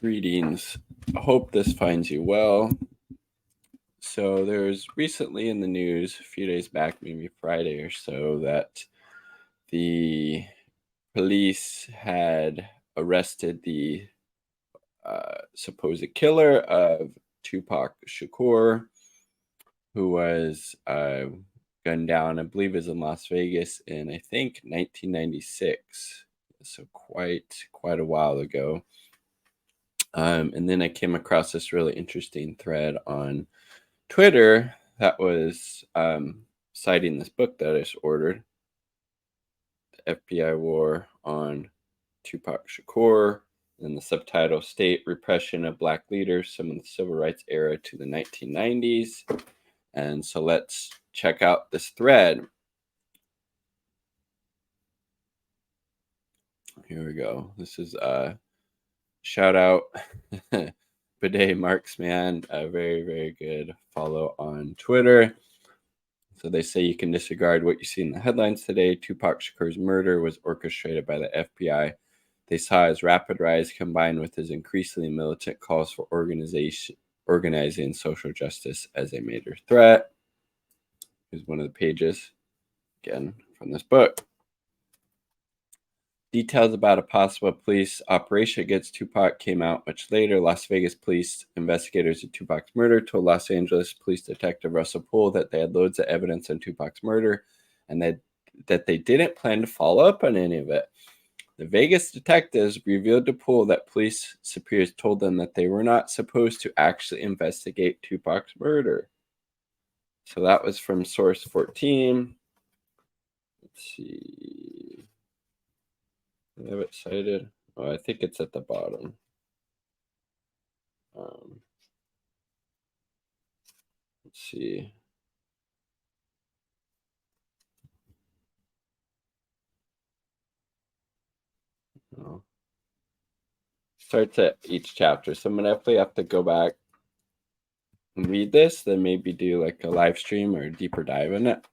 Greetings. I hope this finds you well. So, there's recently in the news, a few days back, maybe Friday or so, that the police had arrested the supposed killer of Tupac Shakur, who was gunned down, I believe, is in Las Vegas in, I think, 1996. So quite a while ago. And then I came across this really interesting thread on Twitter that was citing this book that I just ordered, The FBI War on Tupac Shakur, and the subtitle, State Repression of Black Leaders, from the Civil Rights Era to the 1990s. And so let's check out this thread. Here we go. This is shout out Bidet Marksman, a very, very good follow on Twitter. So they say you can disregard what you see in the headlines today. Tupac Shakur's murder was orchestrated by the FBI. They saw his rapid rise combined with his increasingly militant calls for organizing social justice as a major threat. Here's one of the pages, again, from this book. Details about a possible police operation against Tupac came out much later. Las Vegas police investigators of Tupac's murder told Los Angeles police detective Russell Poole that they had loads of evidence on Tupac's murder and that they didn't plan to follow up on any of it. The Vegas detectives revealed to Poole that police superiors told them that they were not supposed to actually investigate Tupac's murder. So that was from Source 14. Let's see. I have it cited. Oh, I think it's at the bottom. Let's see. Oh. Starts at each chapter. So I'm going to definitely have to go back and read this, then maybe do like a live stream or a deeper dive in it.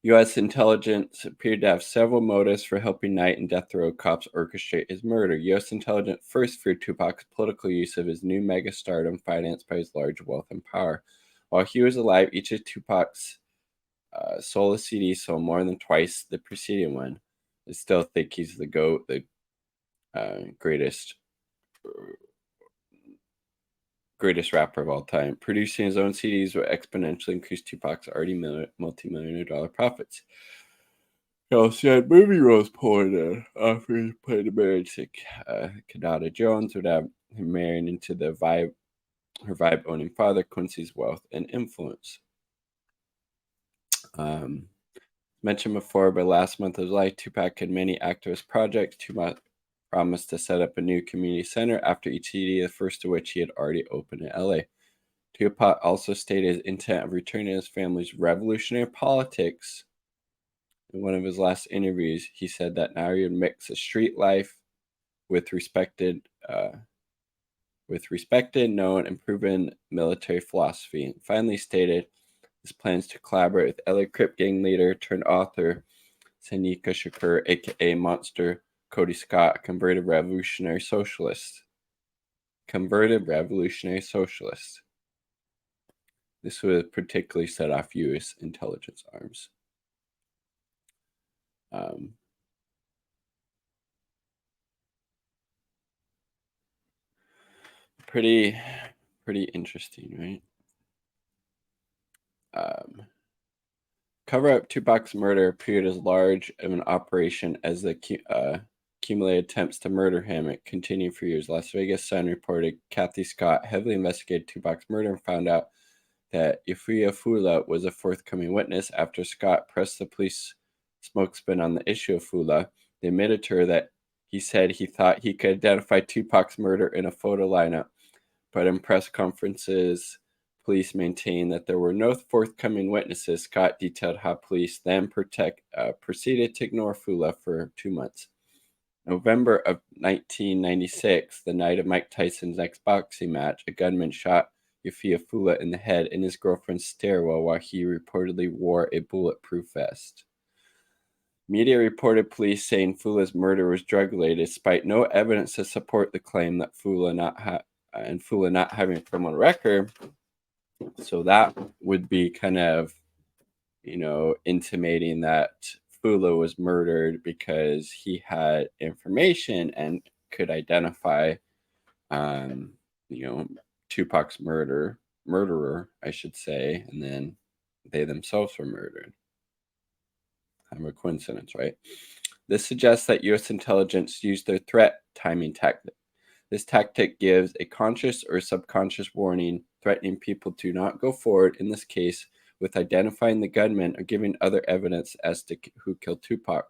U.S. intelligence appeared to have several motives for helping Knight and death row cops orchestrate his murder. U.S. intelligence first feared Tupac's political use of his new mega-stardom financed by his large wealth and power. While he was alive, each of Tupac's solo CDs sold more than twice the preceding one. I still think he's the GOAT, the greatest rapper of all time. Producing his own CDs would exponentially increase Tupac's already multi-million-dollar profits. He also had movie roles poured in after he played the marriage to Kadada Jones, would have him marrying into her vibe-owning father, Quincy's wealth and influence. Mentioned before, by last month of his life, Tupac had many activist projects. Tupac promised to set up a new community center after each CD, the first of which he had already opened in LA. Tupac also stated his intent of returning to his family's revolutionary politics. In one of his last interviews, he said that now he would mix a street life with respected, known, and proven military philosophy. And finally stated his plans to collaborate with LA Crip gang leader turned author Seneca Shakur, aka Monster Cody Scott, a converted revolutionary socialist. This would particularly set off U.S. intelligence arms. Pretty interesting, right? Cover up Tupac's murder appeared as large of an operation as the accumulated attempts to murder him. It continued for years. Las Vegas Sun reported Kathy Scott heavily investigated Tupac's murder and found out that Ifria Fula was a forthcoming witness. After Scott pressed the police spokesman on the issue of Fula, they admitted to her that he said he thought he could identify Tupac's murder in a photo lineup, but in press conferences, police maintained that there were no forthcoming witnesses. Scott detailed how police then proceeded to ignore Fula for 2 months. November of 1996, the night of Mike Tyson's next boxing match, a gunman shot Yafia Fula in the head in his girlfriend's stairwell while he reportedly wore a bulletproof vest. Media reported police saying Fula's murder was drug-related, despite no evidence to support the claim that Fula not having a criminal record. So that would be kind of, intimating that Fula was murdered because he had information and could identify, Tupac's murderer, I should say, and then they themselves were murdered. Kind of a coincidence, right? This suggests that U.S. intelligence used their threat timing tactic. This tactic gives a conscious or subconscious warning, threatening people to not go forward, in this case, with identifying the gunman or giving other evidence as to who killed Tupac.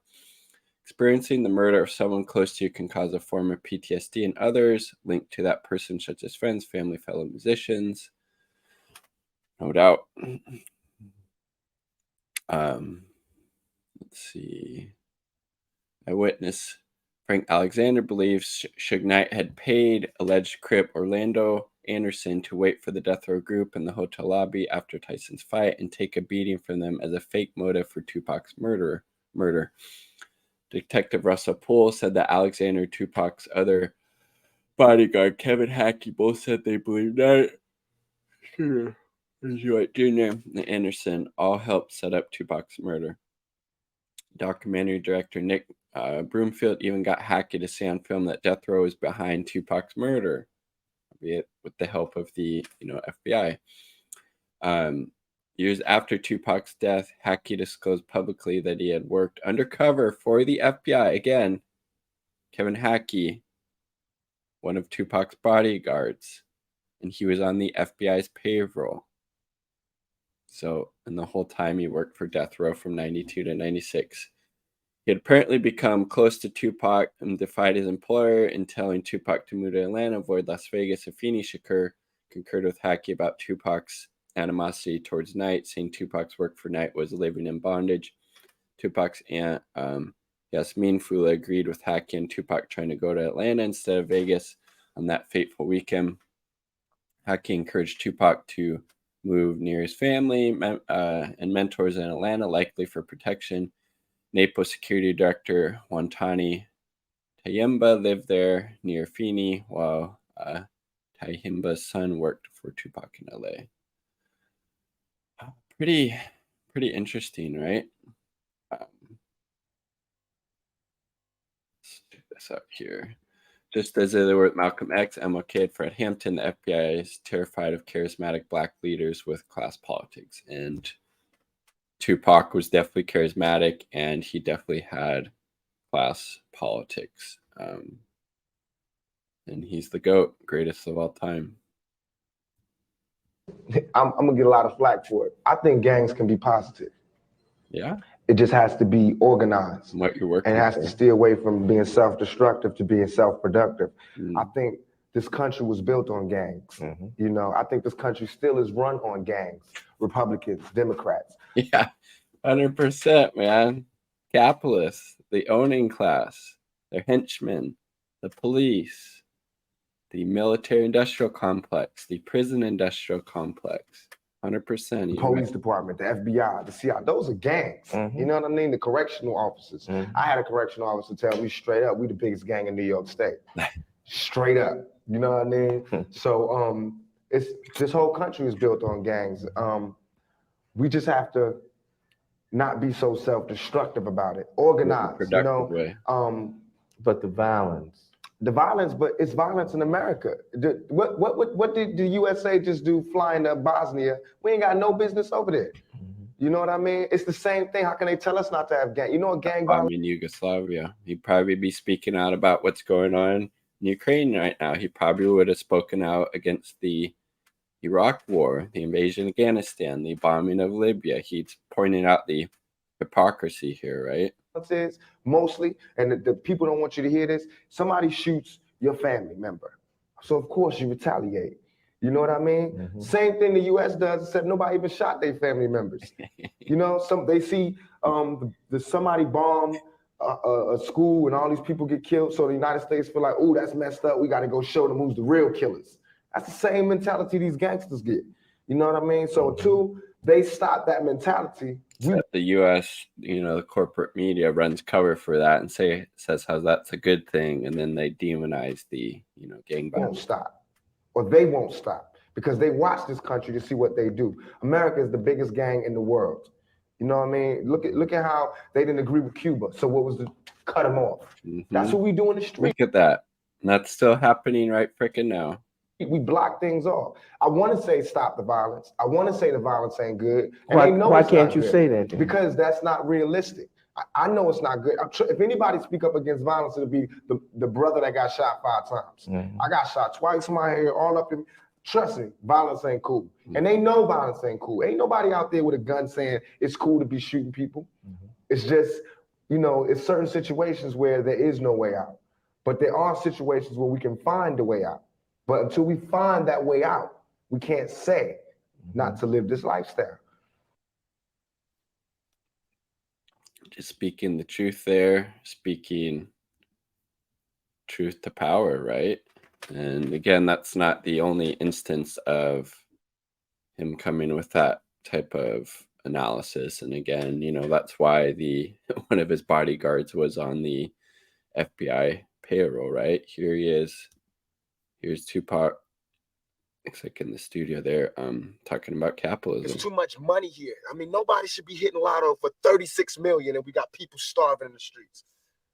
Experiencing the murder of someone close to you can cause a form of PTSD in others linked to that person, such as friends, family, fellow musicians. No doubt. Let's see. Eyewitness Frank Alexander believes Suge Knight had paid alleged Crip Orlando Anderson to wait for the death row group in the hotel lobby after Tyson's fight and take a beating from them as a fake motive for Tupac's murder. Detective Russell Poole said that Alexander and Tupac's other bodyguard, Kevin Hackey, both said they believed that Dwight Jr. and Anderson all helped set up Tupac's murder. Documentary director Nick Broomfield even got Hackey to say on film that death row is behind Tupac's murder, albeit with the help of the FBI. Years after Tupac's death, Hackey disclosed publicly that he had worked undercover for the FBI. Again, Kevin Hackey, one of Tupac's bodyguards, and he was on the FBI's payroll. So, and the whole time he worked for death row from 92 to 96. He had apparently become close to Tupac and defied his employer in telling Tupac to move to Atlanta, avoid Las Vegas. Afeni Shakur concurred with Hackey about Tupac's animosity towards Knight, saying Tupac's work for Knight was living in bondage. Tupac's aunt, Yasmin Fula, agreed with Hackey and Tupac trying to go to Atlanta instead of Vegas on that fateful weekend. Hackey encouraged Tupac to move near his family and mentors in Atlanta, likely for protection. NAPO security director Wantani Tayimba lived there near Feeney, while Tayimba's son worked for Tupac in LA. Pretty interesting, right? Let's check this out here. Just as they were with Malcolm X, MLK, and Fred Hampton, the FBI is terrified of charismatic black leaders with class politics. And Tupac was definitely charismatic, and he definitely had class politics. And he's the GOAT, greatest of all time. I'm gonna get a lot of flack for it. I think gangs can be positive. Yeah. It just has to be organized. What you're working and it has to steer away from being self-destructive to being self-productive. I think this country was built on gangs. I think this country still is run on gangs. Republicans, Democrats. Yeah, 100%, man. Capitalists, the owning class, their henchmen, the police, the military-industrial complex, the prison-industrial complex. 100%. The police department, the FBI, the CIA, those are gangs. You know what I mean? The correctional officers. I had a correctional officer tell me straight up, we the biggest gang in New York State. Straight up. You know what I mean? So it's this whole country is built on gangs. We just have to not be so self-destructive about it. Organize, way. But the violence, but it's violence in America. What did the USA just do flying to Bosnia? We ain't got no business over there. You know what I mean? It's the same thing. How can they tell us not to have gang? You know what gang violence? In Yugoslavia. He'd probably be speaking out about what's going on in Ukraine right now. He probably would have spoken out against the Iraq War, the invasion of Afghanistan, the bombing of Libya. He's pointing out the hypocrisy here, right? Is mostly, and the people don't want you to hear this, somebody shoots your family member. So of course you retaliate. You know what I mean? Same thing the US does, except nobody even shot their family members. They see somebody bomb a school and all these people get killed, so the United States feel like, oh, that's messed up. We got to go show them who's the real killers. That's the same mentality these gangsters get. You know what I mean? So two, they stop that mentality, that the U.S., the corporate media runs cover for that and says how that's a good thing, and then they demonize the gang won't violence. stop, or they won't stop, because they watch this country to see what they do. America is the biggest gang in the world. You know what I mean? Look at how they didn't agree with Cuba. So what was the cut them off? That's what we do in the street. Look at that. And that's still happening right freaking now. We block things off. I want to say stop the violence. I want to say the violence ain't good. And why can't you say that then? Because that's not realistic. I know it's not good. If anybody speak up against violence, it'll be the brother that got shot 5 times. Mm-hmm. I got shot twice in my head, all up in. Trust me, violence ain't cool. Mm-hmm. And they know violence ain't cool. Ain't nobody out there with a gun saying it's cool to be shooting people. Mm-hmm. It's just, it's certain situations where there is no way out. But there are situations where we can find a way out. But until we find that way out, we can't say not to live this lifestyle. Just speaking the truth there, speaking truth to power, right? And again, that's not the only instance of him coming with that type of analysis. And again, that's why one of his bodyguards was on the FBI payroll, right? Here he is. Here's Tupac. Looks like in the studio there, talking about capitalism. There's too much money here. I mean, nobody should be hitting lotto for 36 million and we got people starving in the streets.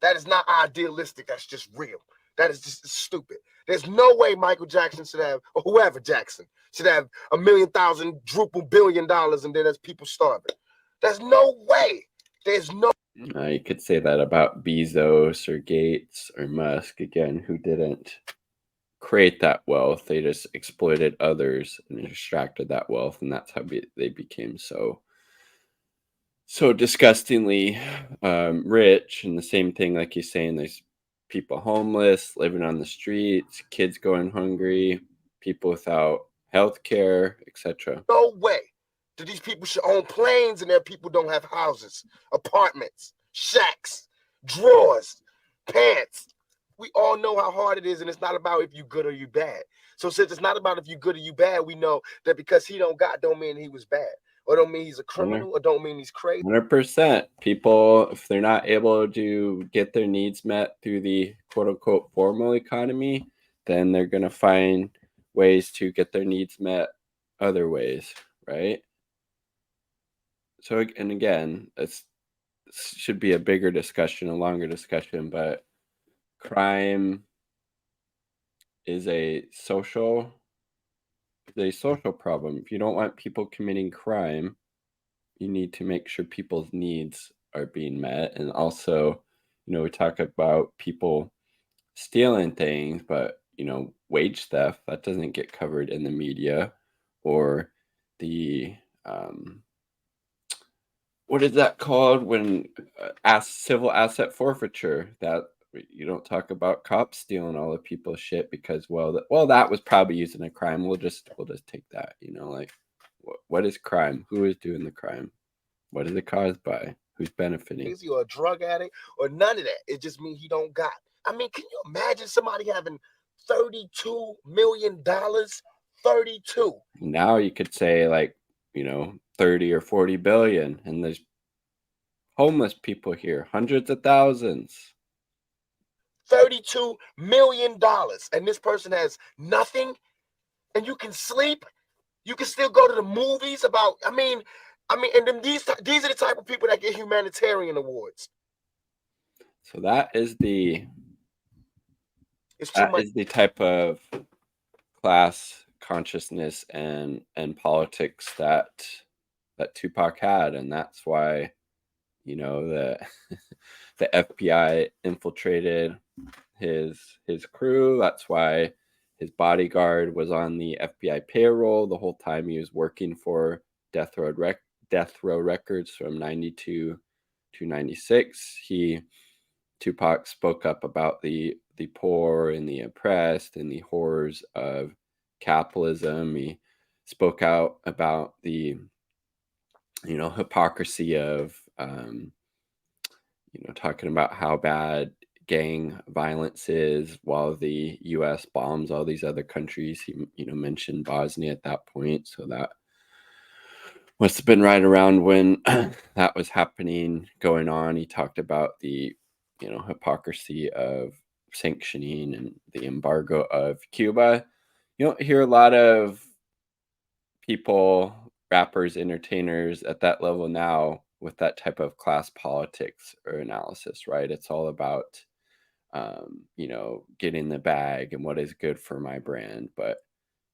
That is not idealistic. That's just real. That is just stupid. There's no way Michael Jackson should have, or whoever Jackson, should have $1 million, $1 billion, and then there's people starving. There's no way. There's no. You could say that about Bezos or Gates or Musk, again, who didn't create that wealth. They just exploited others and extracted that wealth, and that's how they became so disgustingly rich. And the same thing, like you're saying, there's people homeless, living on the streets, kids going hungry, people without health care, etc. No way that these people should own planes and their people don't have houses, apartments, shacks, drawers, pants. We all know how hard it is, and it's not about if you good or you bad. So since it's not about if you good or you bad, we know that because he don't got, don't mean he was bad, or don't mean he's a criminal, or don't mean he's crazy. 100%. People, if they're not able to get their needs met through the quote-unquote formal economy, then they're going to find ways to get their needs met other ways, right? So, and again, this should be a bigger discussion, a longer discussion, but crime is a social problem. If you don't want people committing crime, you need to make sure people's needs are being met. And also, we talk about people stealing things, but wage theft, that doesn't get covered in the media, or the what is that called when civil asset forfeiture, that you don't talk about cops stealing all the people's shit because that was probably using a crime. We'll just take that, like what is crime? Who is doing the crime? What is it caused by? Who's benefiting? Is he a drug addict or none of that? It just means he don't got. I mean, can you imagine somebody having $32 million? 32. Now you could say 30 or 40 billion, and there's homeless people here, hundreds of thousands. $32 million, and this person has nothing, and you can sleep, you can still go to the movies and then these are the type of people that get humanitarian awards. So that is the type of class consciousness and politics that Tupac had, and that's why the FBI infiltrated his crew. That's why his bodyguard was on the FBI payroll the whole time he was working for Death Row Records from 92 to 96. Tupac spoke up about the poor and the oppressed and the horrors of capitalism. He spoke out about the hypocrisy of talking about how bad gang violence is while the U.S. bombs all these other countries. He mentioned Bosnia at that point, so that must have been right around when that was happening, going on. He talked about the, hypocrisy of sanctioning and the embargo of Cuba. You don't hear a lot of people, rappers, entertainers at that level now with that type of class politics or analysis, right? It's all about, getting the bag and what is good for my brand. But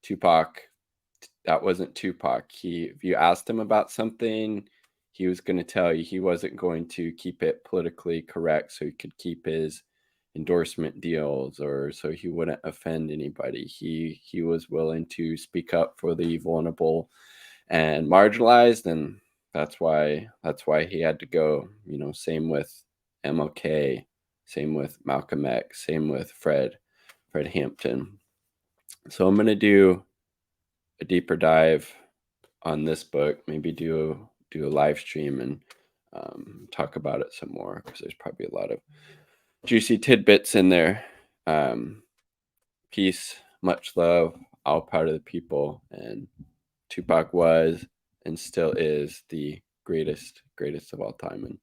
Tupac, that wasn't Tupac. If you asked him about something, he was going to tell you. He wasn't going to keep it politically correct so he could keep his endorsement deals or so he wouldn't offend anybody. He was willing to speak up for the vulnerable and marginalized, and that's why he had to go. Same with MLK, same with Malcolm X, same with Fred Hampton. So I'm going to do a deeper dive on this book, maybe do a live stream and talk about it some more, because there's probably a lot of juicy tidbits in there. Peace, much love, all proud of the people. And Tupac was and still is the greatest of all time. And